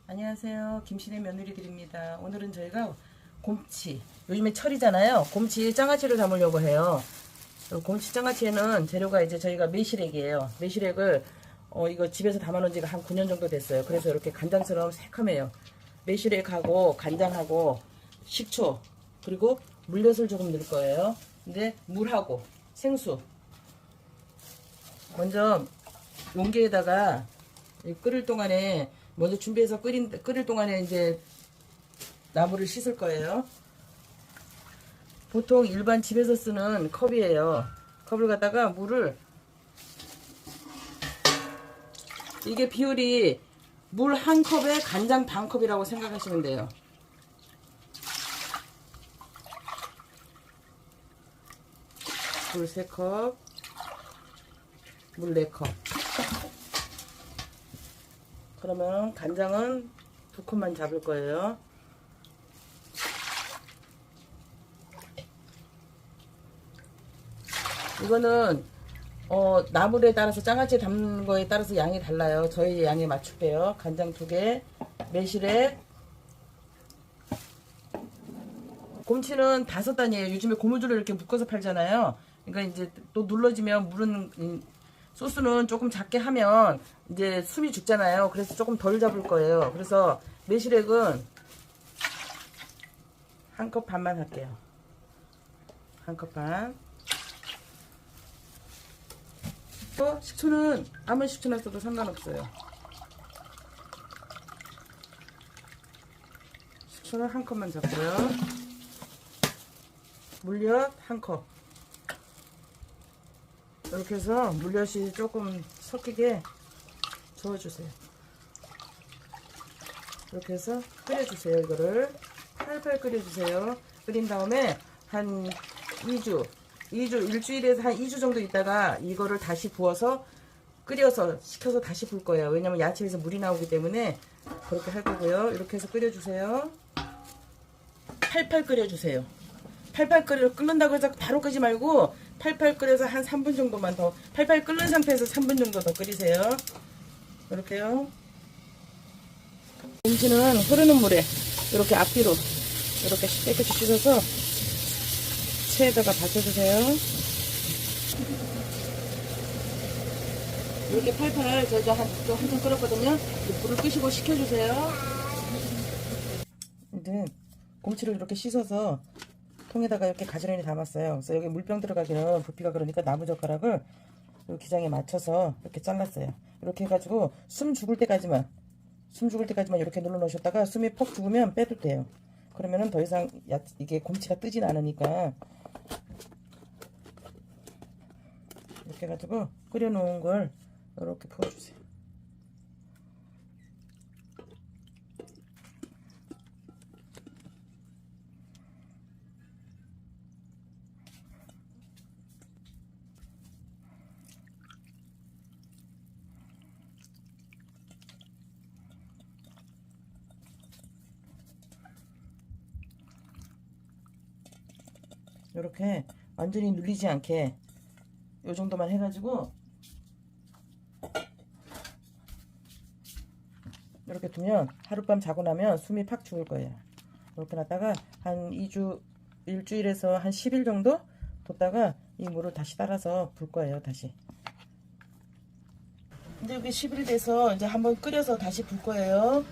안녕하세요. 김신의 며느리들입니다. 오늘은 저희가 곰치, 요즘에 철이잖아요. 곰치 장아찌를 담으려고 해요. 곰치 장아찌에는 재료가 이제 저희가 매실액이에요. 매실액을 이거 집에서 담아놓은 지가 한 9년 정도 됐어요. 그래서 이렇게 간장처럼 새카매요. 매실액하고 간장하고 식초 그리고 물엿을 조금 넣을 거예요. 근데 물하고 생수 먼저 용기에다가 끓일 동안에 먼저 준비해서 끓일 동안에 이제 나물을 씻을 거예요. 보통 일반 집에서 쓰는 컵이에요. 컵을 갖다가 물을, 이게 비율이 물 한 컵에 간장 반 컵이라고 생각하시면 돼요. 물 3컵, 물 4컵. 그러면 간장은 2컵만 잡을 거예요. 이거는 나물에 따라서 장아찌 담는 거에 따라서 양이 달라요. 저희 양에 맞출게요. 간장 2개, 매실액. 곰치는 5단이에요. 요즘에 고무줄을 이렇게 묶어서 팔잖아요. 그러니까 이제 또 눌러지면 물은 소스는 조금 작게 하면 이제 숨이 죽잖아요. 그래서 조금 덜 잡을 거예요. 그래서 매실액은 1컵 반만 할게요. 1컵 반. 또 식초는 아무 식초나 써도 상관없어요. 식초는 1컵만 잡고요. 물엿 1컵. 이렇게 해서 물엿이 조금 섞이게 저어주세요. 이렇게 해서 끓여주세요. 이거를 팔팔 끓여주세요. 끓인 다음에 한 1주일에서 한 2주 정도 있다가 이거를 다시 부어서 끓여서 식혀서 다시 불 거예요. 왜냐면 야채에서 물이 나오기 때문에 그렇게 할 거고요. 이렇게 해서 끓여주세요. 팔팔 끓여주세요. 팔팔 끓는다고 해서 바로 끄지 말고 팔팔 끓여서 한 3분 정도만 더, 팔팔 끓는 상태에서 3분 정도 더 끓이세요. 이렇게요. 곰치는 흐르는 물에 이렇게 앞뒤로 이렇게 깨끗이 씻어서 체에다가 받쳐주세요. 이렇게 팔팔 저희가 한참 끓었거든요. 불을 끄시고 식혀주세요. 이제 곰치를 이렇게 씻어서 통에다가 이렇게 가지런히 담았어요. 그래서 여기 물병 들어가기는 부피가 그러니까 나무젓가락을 이 기장에 맞춰서 이렇게 잘랐어요. 이렇게 해가지고 숨 죽을 때까지만 이렇게 눌러 놓으셨다가 숨이 퍽 죽으면 빼도 돼요. 그러면은 더 이상 이게 곰치가 뜨진 않으니까 이렇게 해가지고 끓여 놓은 걸 이렇게 부어주세요. 이렇게 완전히 눌리지 않게 요 정도만 해가지고 이렇게 두면 하룻밤 자고 나면 숨이 팍 죽을 거예요. 이렇게 놨다가 한 1주일에서 한 10일 정도 뒀다가 이 물을 다시 따라서 불 거예요. 다시. 근데 이게 10일 돼서 이제 한번 끓여서 다시 불 거예요.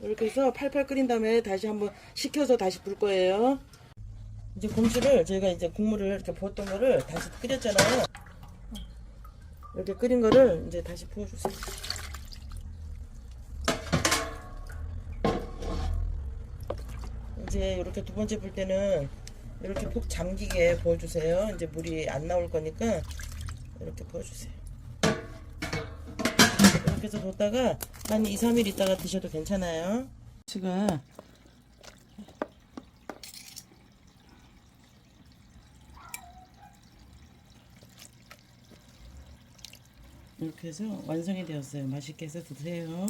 이렇게 해서 팔팔 끓인 다음에 다시 한번 식혀서 다시 불 거예요. 이제 곰치를 저희가 이제 국물을 이렇게 부었던 거를 다시 끓였잖아요. 이렇게 끓인 거를 이제 다시 부어주세요. 이제 이렇게 두 번째 불 때는 이렇게 푹 잠기게 부어주세요. 이제 물이 안 나올 거니까 이렇게 부어주세요. 이렇게 해서 뒀다가 한 2, 3일 있다가 드셔도 괜찮아요. 곰치가 이렇게 해서 완성이 되었어요. 맛있게 해서 드세요.